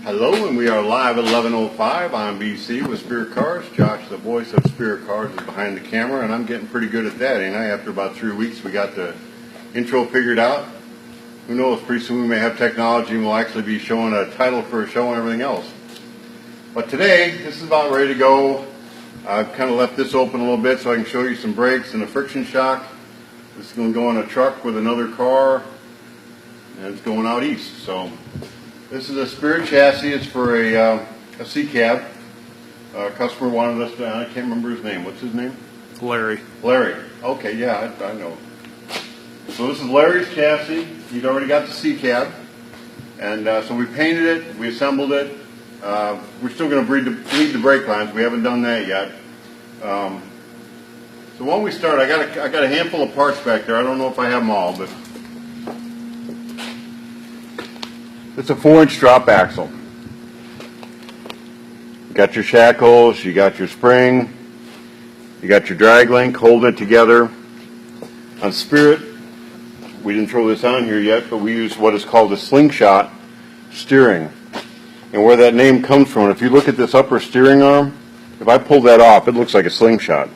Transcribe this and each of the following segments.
Hello, and we are live at 11:05 on BC with Spirit Cars. Josh, the voice of Spirit Cars, is behind the camera, and I'm getting pretty good at that, ain't I? After about 3 weeks, we got the intro figured out. Who knows, pretty soon we may have technology and we'll actually be showing a title for a show and everything else. But today, this is about ready to go. I've kind of left this open a little bit so I can show you some brakes and a friction shock. This is going to go in a truck with another car, and it's going out east. So this is a Spirit chassis. It's for a C-cab. A customer wanted us to, I can't remember his name. What's his name? Larry. Larry. Okay, yeah, I know. So this is Larry's chassis. He'd already got the C-cab. And so we painted it, we assembled it. We're still going to bleed the brake lines. We haven't done that yet. So when we start, I got a handful of parts back there. I don't know if I have them all, but it's a 4-inch drop axle. You got your shackles, you got your spring, you got your drag link, hold it together. On Spirit, we didn't throw this on here yet, but we use what is called a slingshot steering. And where that name comes from, if you look at this upper steering arm, if I pull that off, it looks like a slingshot.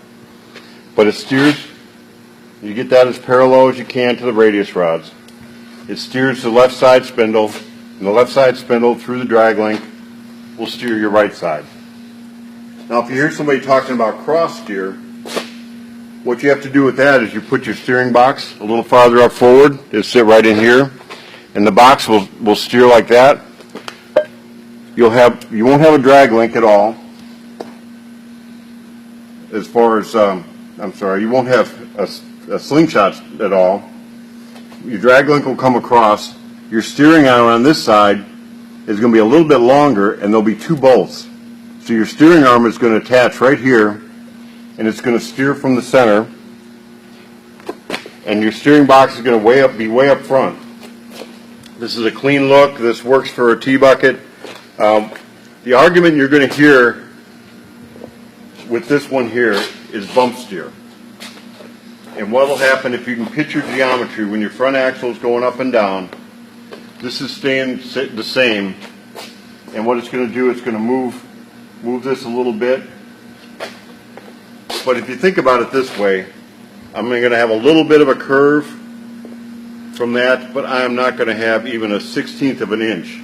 But it steers, you get that as parallel as you can to the radius rods. It steers the left side spindle, and the left side spindle through the drag link will steer your right side. Now if you hear somebody talking about cross steer, what you have to do with that is you put your steering box a little farther up forward. It'll sit right in here, and the box will steer like that. You won't have a drag link at all. As far as you won't have a slingshot at all. Your drag link will come across. Your steering arm on this side is going to be a little bit longer, and there'll be 2 bolts. So your steering arm is going to attach right here, and it's going to steer from the center. And your steering box is going to be way up front. This is a clean look. This works for a T-bucket. The argument you're going to hear with this one here is bump steer. And what will happen if you can picture geometry when your front axle is going up and down, this is staying the same, and what it's going to do, it's going to move this a little bit. But if you think about it this way, I'm going to have a little bit of a curve from that, but I am not going to have even a 1/16 of an inch.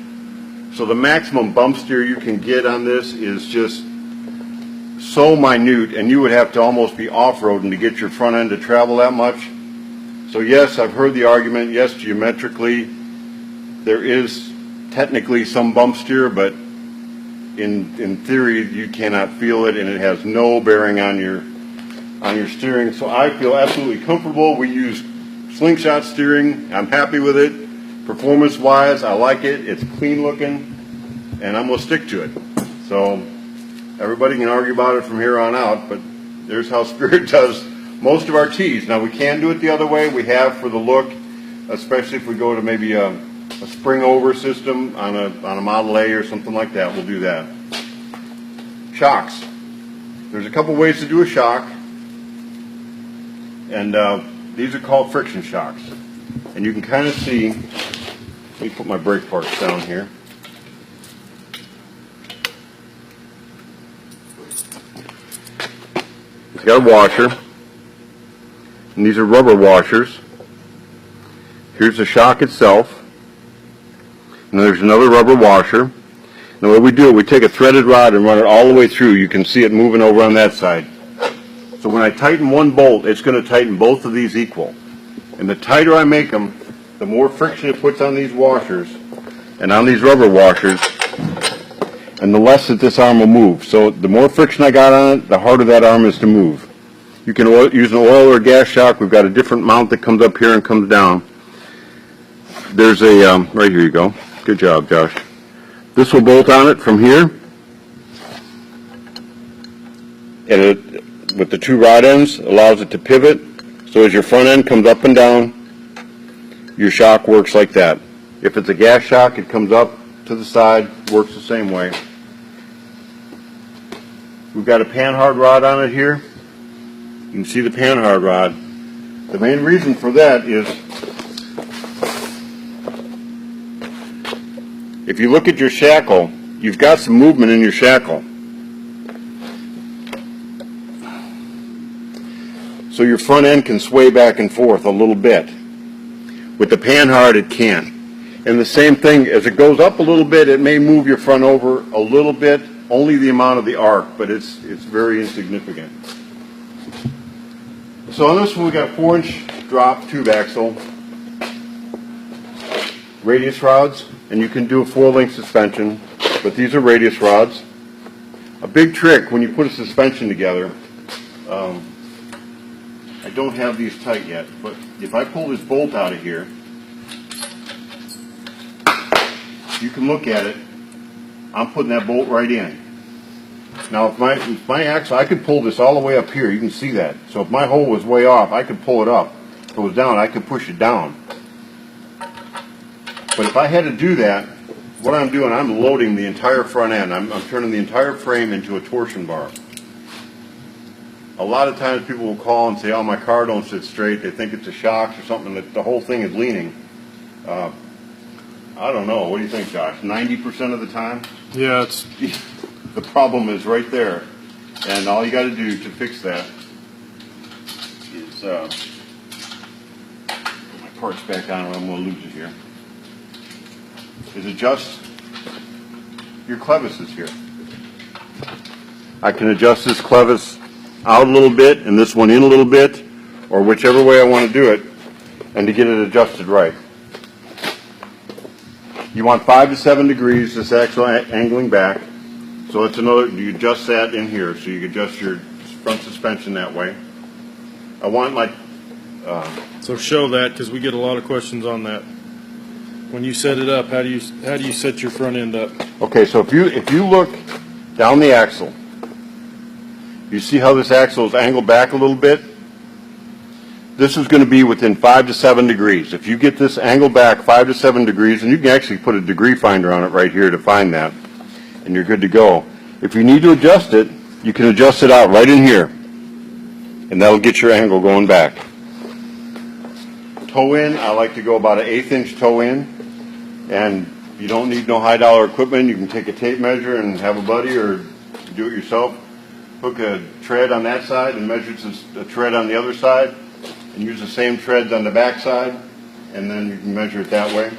So the maximum bump steer you can get on this is just so minute, and you would have to almost be off-roading to get your front end to travel that much. So yes, I've heard the argument, yes, geometrically, there is technically some bump steer, but in theory, you cannot feel it, and it has no bearing on your steering. So I feel absolutely comfortable. We use slingshot steering. I'm happy with it. Performance-wise, I like it. It's clean looking, and I'm going to stick to it. So everybody can argue about it from here on out, but there's how Spirit does most of our T's. Now, we can do it the other way. We have for the look, especially if we go to maybe a spring-over system on a Model A or something like that. We'll do that. Shocks. There's a couple ways to do a shock, and these are called friction shocks. And you can kind of see, let me put my brake parts down here. It's got a washer, and these are rubber washers. Here's the shock itself, and there's another rubber washer. Now what we do, we take a threaded rod and run it all the way through. You can see it moving over on that side. So when I tighten one bolt, it's going to tighten both of these equal. And the tighter I make them, the more friction it puts on these washers and on these rubber washers, and the less that this arm will move. So the more friction I got on it, the harder that arm is to move. You can use an oil or gas shock. We've got a different mount that comes up here and comes down. There's a, right here you go. Good job, Josh. This will bolt on it from here. And it, with the 2 rod ends, allows it to pivot. So as your front end comes up and down, your shock works like that. If it's a gas shock, it comes up to the side, works the same way. We've got a panhard rod on it here. You can see the panhard rod. The main reason for that is if you look at your shackle, you've got some movement in your shackle. So your front end can sway back and forth a little bit. With the Panhard, it can. And the same thing, as it goes up a little bit, it may move your front over a little bit, only the amount of the arc, but it's very insignificant. So on this one, we got a 4-inch drop tube axle, radius rods, and you can do a 4-link suspension, but these are radius rods. A big trick when you put a suspension together, I don't have these tight yet, but if I pull this bolt out of here, you can look at it. I'm putting that bolt right in. Now, if my axle, I could pull this all the way up here. You can see that. So if my hole was way off, I could pull it up. If it was down, I could push it down. But if I had to do that, what I'm doing, I'm loading the entire front end. I'm turning the entire frame into a torsion bar. A lot of times people will call and say, oh, my car don't sit straight. They think it's a shocks or something, that the whole thing is leaning. I don't know. What do you think, Josh? 90% of the time? Yeah, it's... The problem is right there. And all you got to do to fix that is, put my parts back on or I'm going to lose it here, is adjust your clevises here. I can adjust this clevis out a little bit and this one in a little bit, or whichever way I want to do it, and to get it adjusted right. You want 5 to 7 degrees, this axle angling back. So it's another, you adjust that in here, so you can adjust your front suspension that way. I want like... So show that, because we get a lot of questions on that. When you set it up, how do you set your front end up? Okay, so if you look down the axle, you see how this axle is angled back a little bit? This is going to be within 5 to 7 degrees. If you get this angled back 5 to 7 degrees, and you can actually put a degree finder on it right here to find that, and you're good to go. If you need to adjust it, you can adjust it out right in here, and that'll get your angle going back. Toe in, I like to go about an 1/8 inch toe in, and you don't need no high dollar equipment. You can take a tape measure and have a buddy or do it yourself. Hook a tread on that side and measure a tread on the other side, and use the same treads on the back side, and then you can measure it that way.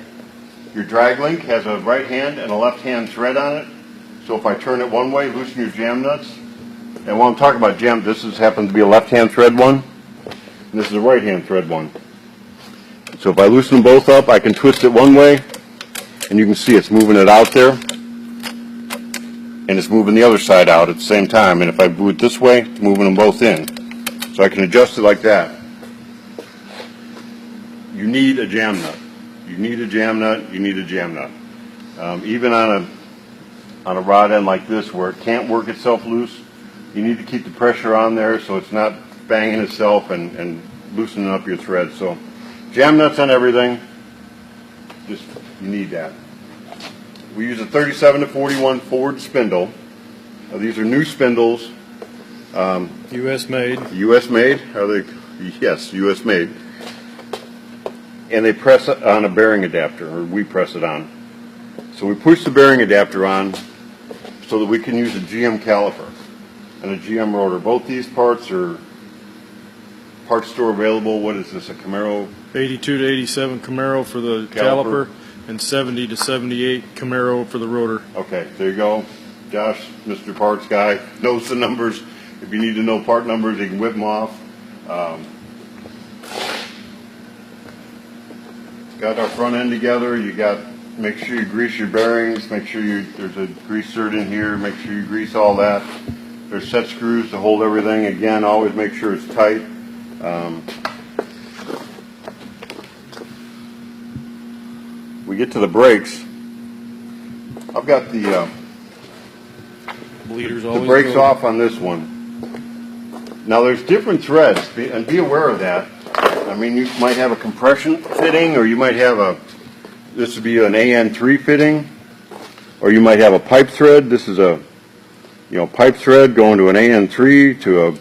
Your drag link has a right hand and a left hand thread on it. So if I turn it one way, loosen your jam nuts. And while I'm talking about jam, this happens to be a left-hand thread one, and this is a right-hand thread one. So if I loosen them both up, I can twist it one way, and you can see it's moving it out there, and it's moving the other side out at the same time. And if I do it this way, it's moving them both in. So I can adjust it like that. You need a jam nut. You need a jam nut. You need a jam nut. Even on a rod end like this where it can't work itself loose, you need to keep the pressure on there so it's not banging itself and loosening up your thread. So jam nuts on everything, just you need that. We use a 37 to 41 Ford spindle. These are new spindles. U.S. made. U.S. made? Are they? Yes, U.S. made. And they press it on a bearing adapter, or we press it on. So we push the bearing adapter on so that we can use a GM caliper and a GM rotor. Both these parts are parts store available. What is this, a Camaro? 82 to 87 Camaro for the caliper and 70 to 78 Camaro for the rotor. Okay, there you go. Josh, Mr. Parts guy, knows the numbers. If you need to know part numbers, you can whip them off. Got our front end together. You got, make sure you grease your bearings. Make sure there's a grease zerd in here. Make sure you grease all that. There's set screws to hold everything. Again, always make sure it's tight. We get to the brakes. I've got the Bleeders the brakes off on this one. Now there's different threads, and be aware of that. I mean, you might have a compression fitting, or you might have this would be an AN3 fitting, or you might have a pipe thread. This is a, pipe thread going to an AN3 to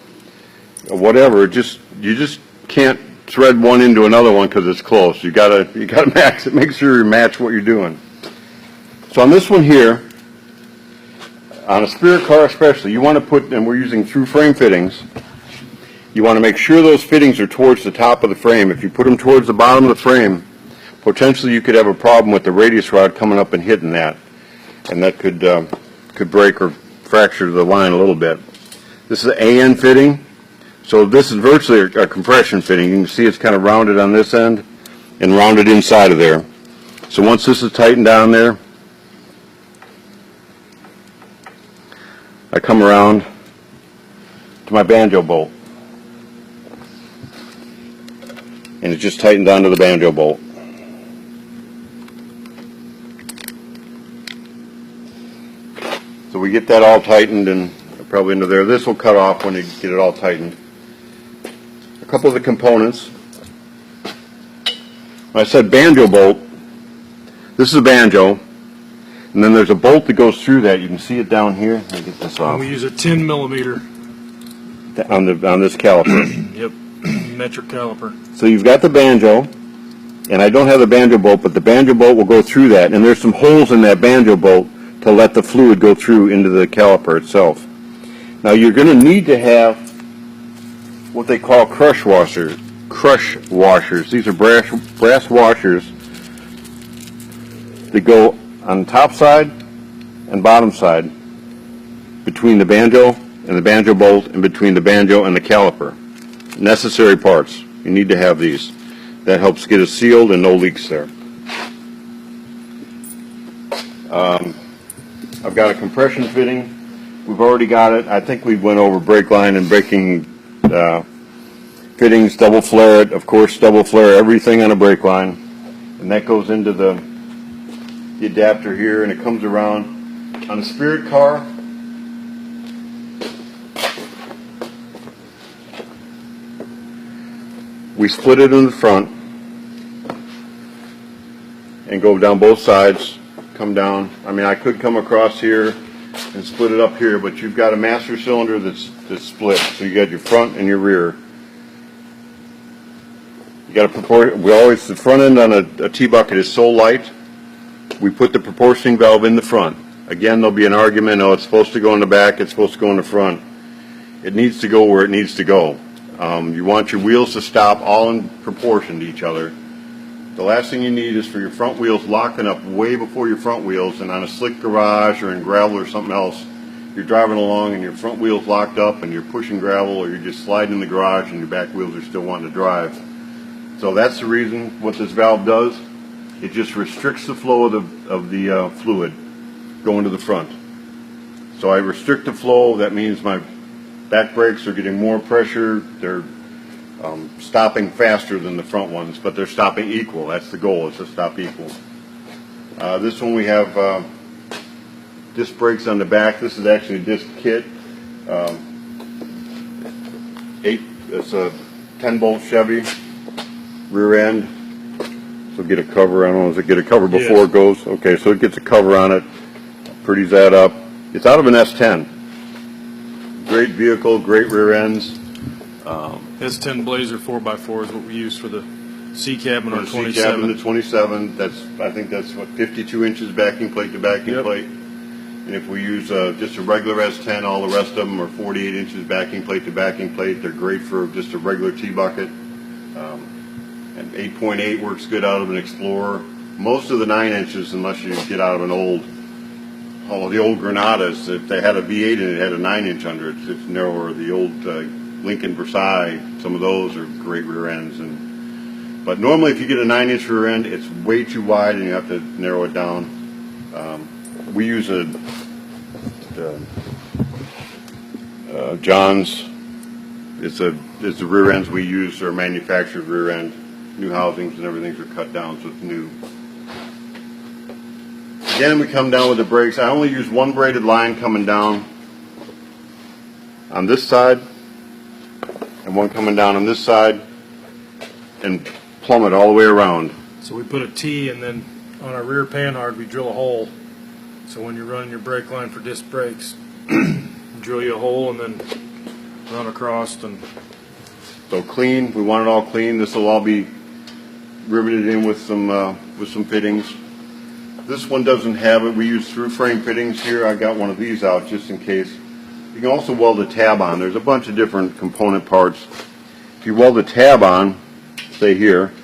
a whatever. You just can't thread one into another one because it's close. You gotta make sure you match what you're doing. So on this one here, on a Spirit car especially, you want to put, and we're using through frame fittings, you want to make sure those fittings are towards the top of the frame. If you put them towards the bottom of the frame, potentially you could have a problem with the radius rod coming up and hitting that, and that could break or fracture the line a little bit. This is an AN fitting, so this is virtually a compression fitting. You can see it's kind of rounded on this end and rounded inside of there. So once this is tightened down there, I come around to my banjo bolt, and it's just tightened down to the banjo bolt. So we get that all tightened and probably into there. This will cut off when you get it all tightened. A couple of the components. When I said banjo bolt, this is a banjo, and then there's a bolt that goes through that. You can see it down here. Let me get this off. And we use a 10 millimeter. On this caliper. Yep, metric caliper. So you've got the banjo, and I don't have the banjo bolt, but the banjo bolt will go through that, and there's some holes in that banjo bolt to let the fluid go through into the caliper itself. Now you're going to need to have what they call crush washers. These are brass washers that go on the top side and bottom side between the banjo and the banjo bolt, and between the banjo and the caliper. Necessary parts. You need to have these. That helps get it sealed and no leaks there. I've got a compression fitting. We've already got it. I think we went over brake line and braking fittings, double flare it. Of course, double flare everything on a brake line. And that goes into the adapter here, and it comes around. On a Spirit car, we split it in the front and go down both sides, come down. I mean, I could come across here and split it up here, but you've got a master cylinder that's split. So you got your front and your rear. You got a proportion. The front end on a T-bucket is so light, we put the proportioning valve in the front. Again, there'll be an argument, oh, it's supposed to go in the back, it's supposed to go in the front. It needs to go where it needs to go. You want your wheels to stop all in proportion to each other. The last thing you need is for your front wheels locking up way before your front wheels, and on a slick garage or in gravel or something else, you're driving along and your front wheel's locked up and you're pushing gravel, or you're just sliding in the garage and your back wheels are still wanting to drive. So that's the reason what this valve does. It just restricts the flow of the fluid going to the front. So I restrict the flow. That means my back brakes are getting more pressure. They're stopping faster than the front ones, but they're stopping equal. That's the goal, is to stop equal. This one we have disc brakes on the back. This is actually a disc kit. It's a 10-bolt Chevy rear end. So get a cover. I don't know, does it get a cover before Yes. it goes? Okay, so it gets a cover on it. Pretties that up. It's out of an S10. Great vehicle, great rear ends. S10 Blazer 4x4 is what we use for the C cabin or The C cabin, 27. the 27. I think that's what, 52 inches backing plate to backing Yep. plate. And if we use just a regular S10, all the rest of them are 48 inches backing plate to backing plate. They're great for just a regular T-bucket. And 8.8 works good out of an Explorer. Most of the 9 inches, unless you get out of an old, all of the old Granadas, if they had a V8 and it had a 9-inch under it, it's narrower. The old Lincoln Versailles, some of those are great rear ends. But normally if you get a 9-inch rear end, it's way too wide and you have to narrow it down. We use John's. It's the rear ends we use are manufactured rear end. New housings and everything are cut down, so it's new. Again, we come down with the brakes. I only use one braided line coming down on this side and one coming down on this side, and plumb it all the way around. So we put a T, and then on our rear panhard we drill a hole. So when you're running your brake line for disc brakes, drill you a hole and then run across. And So clean. We want it all clean. This will all be riveted in with some fittings. This This one doesn't have it. We use through frame fittings here. I got one of these out just in case. You can also weld a tab on. There's a bunch of different component parts. If you weld a tab on, say here,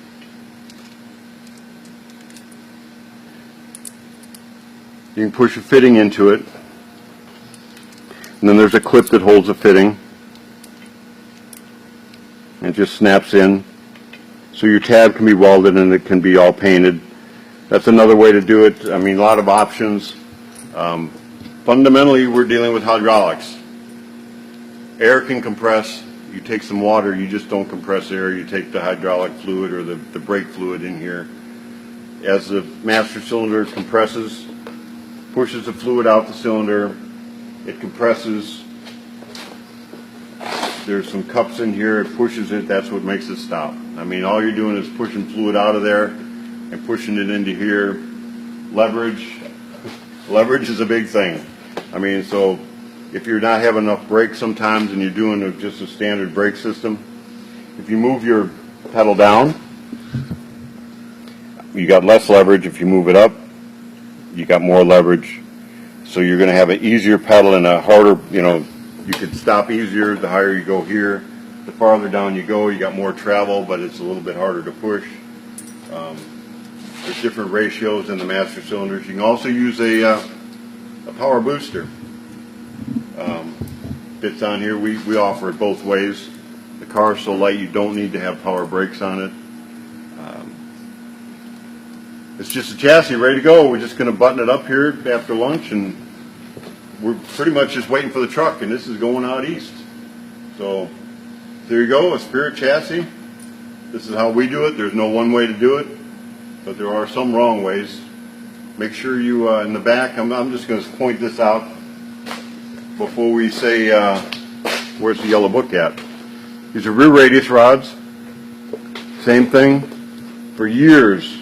you can push a fitting into it, and then there's a clip that holds the fitting. It just snaps in. So your tab can be welded and it can be all painted. That's another way to do it. I mean, a lot of options. Fundamentally, we're dealing with hydraulics. Air can compress. You take some water, you just don't compress air. You take the hydraulic fluid or the brake fluid in here. As the master cylinder compresses, pushes the fluid out the cylinder, it compresses. There's some cups in here, it pushes it, that's what makes it stop. I mean, all you're doing is pushing fluid out of there and pushing it into here. Leverage is a big thing. I mean, so if you're not having enough brake sometimes and you're doing just a standard brake system, if you move your pedal down, you got less leverage. If you move it up, you got more leverage. So you're going to have an easier pedal and a harder, you could stop easier the higher you go here. The farther down you go, you got more travel, but it's a little bit harder to push. There's different ratios in the master cylinders. You can also use a power booster. Fits on here. We offer it both ways. The car is so light you don't need to have power brakes on it. It's just a chassis ready to go. We're just going to button it up here after lunch, and we're pretty much just waiting for the truck, and this is going out east. So there you go, a Spirit chassis. This is how we do it. There's no one way to do it, but there are some wrong ways. Make sure you, in the back, I'm just going to point this out before we say, where's the yellow book at? These are rear radius rods. Same thing. For years,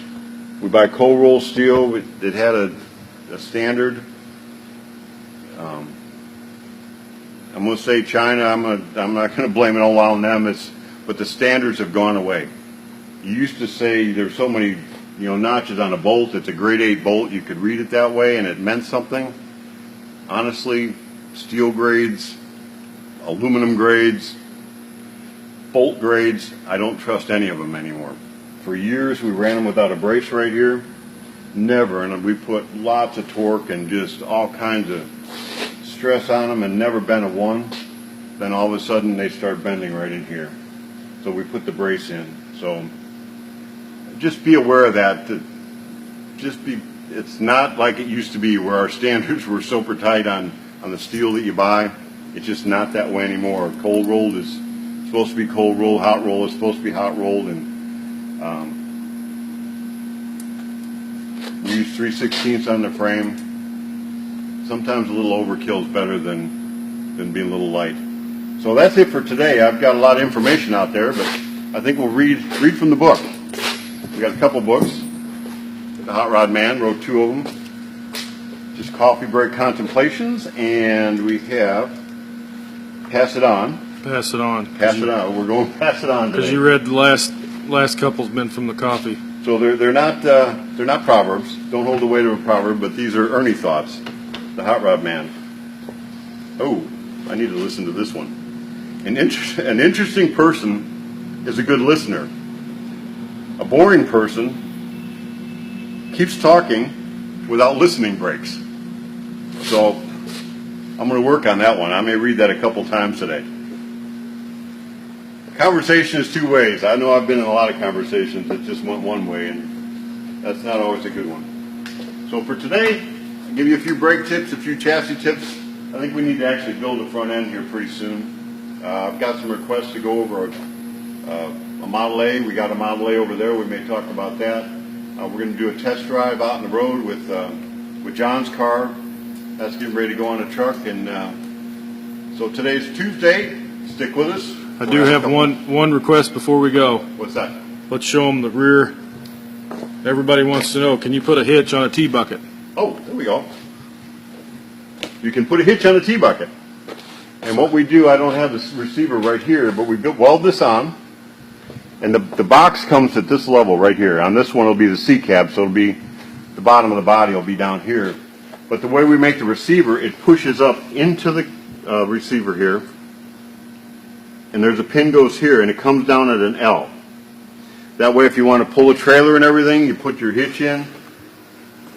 we buy cold roll steel. It had a standard. I'm going to say China. I'm not going to blame it all on them. But the standards have gone away. You used to say there's so many, notches on a bolt. It's a grade 8 bolt. You could read it that way, and it meant something. Honestly, steel grades, aluminum grades, bolt grades, I don't trust any of them anymore. For years, we ran them without a brace right here. Never, and we put lots of torque and just all kinds of stress on them and never bent a one. Then all of a sudden they start bending right in here. So we put the brace in. So just be aware of that. It's not like it used to be where our standards were super tight on the steel that you buy. It's just not that way anymore. Cold rolled is supposed to be cold rolled, hot roll is supposed to be hot rolled, and we use 3/16 on the frame. Sometimes a little overkill is better than being a little light. So that's it for today. I've got a lot of information out there, but I think we'll read from the book. We got a couple books. The Hot Rod Man wrote 2 of them. Just Coffee Break Contemplations, and we have Pass It On. Pass it on. Pass it on. We're going to pass it on today. Because you read the last couple's been from the coffee. So they're not proverbs. Don't hold the weight of a proverb, but these are Ernie thoughts. The Hot Rod Man. Oh, I need to listen to this one. An interesting person is a good listener. A boring person keeps talking without listening breaks. So I'm going to work on that one. I may read that a couple times today. Conversation is 2 ways. I know I've been in a lot of conversations that just went one way, and that's not always a good one. So for today, I'll give you a few brake tips, a few chassis tips. I think we need to actually build a front end here pretty soon. I've got some requests to go over a Model A. We got a Model A over there. We may talk about that. We're going to do a test drive out on the road with John's car. That's getting ready to go on a truck. And so today's Tuesday. Stick with us. I do have one request before we go. What's that? Let's show them the rear. Everybody wants to know, can you put a hitch on a T-bucket? Oh, there we go. You can put a hitch on a T-bucket. And what we do, I don't have this receiver right here, but we weld this on. And the box comes at this level right here. On this one, it'll be the C-cab, so it'll be the bottom of the body will be down here. But the way we make the receiver, it pushes up into the receiver here, and there's a pin goes here, and it comes down at an L. That way, if you want to pull a trailer and everything, you put your hitch in,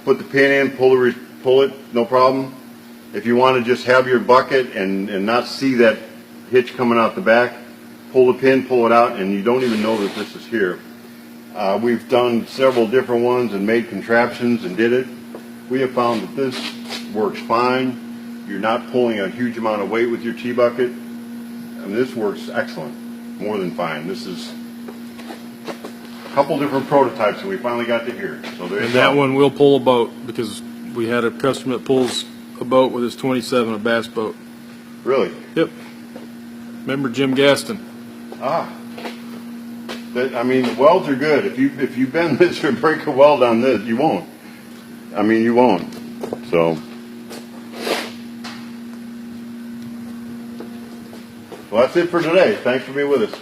put the pin in, pull it, no problem. If you want to just have your bucket and not see that hitch coming out the back, pull the pin, pull it out, and you don't even know that this is here. We've done several different ones and made contraptions and did it. We have found that this works fine. You're not pulling a huge amount of weight with your T-bucket. I mean, this works excellent, more than fine. This is a couple different prototypes that we finally got to here. So there's And that one will pull a boat, because we had a customer that pulls a boat with his 27, a bass boat. Really? Yep. Remember Jim Gaston? I mean, the welds are good. If you bend this or break a weld on this, you won't. I mean, you won't. So, well, that's it for today. Thanks for being with us.